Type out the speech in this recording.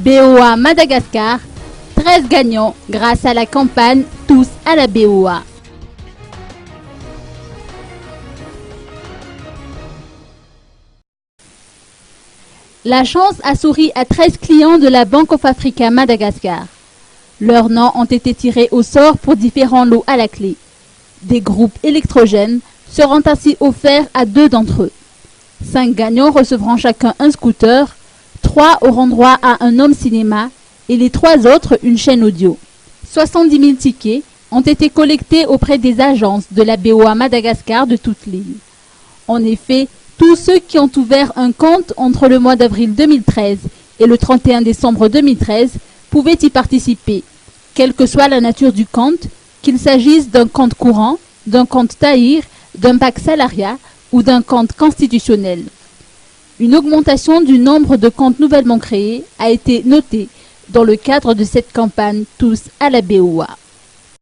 BOA Madagascar, 13 gagnants grâce à la campagne Tous à la BOA. La chance a souri à 13 clients de la Bank of Africa Madagascar. Leurs noms ont été tirés au sort pour différents lots à la clé. Des groupes électrogènes seront ainsi offerts à 2 d'entre eux. 5 gagnants recevront chacun un scooter, 3 auront droit à un home cinéma et les 3 autres une chaîne audio. 70 000 tickets ont été collectés auprès des agences de la BOA Madagascar de toute l'île. En effet, tous ceux qui ont ouvert un compte entre le mois d'avril 2013 et le 31 décembre 2013 pouvaient y participer, quelle que soit la nature du compte, qu'il s'agisse d'un compte courant, d'un compte Tahir, d'un pack salariat ou d'un compte constitutionnel. Une augmentation du nombre de comptes nouvellement créés a été notée dans le cadre de cette campagne Tous à la BOA.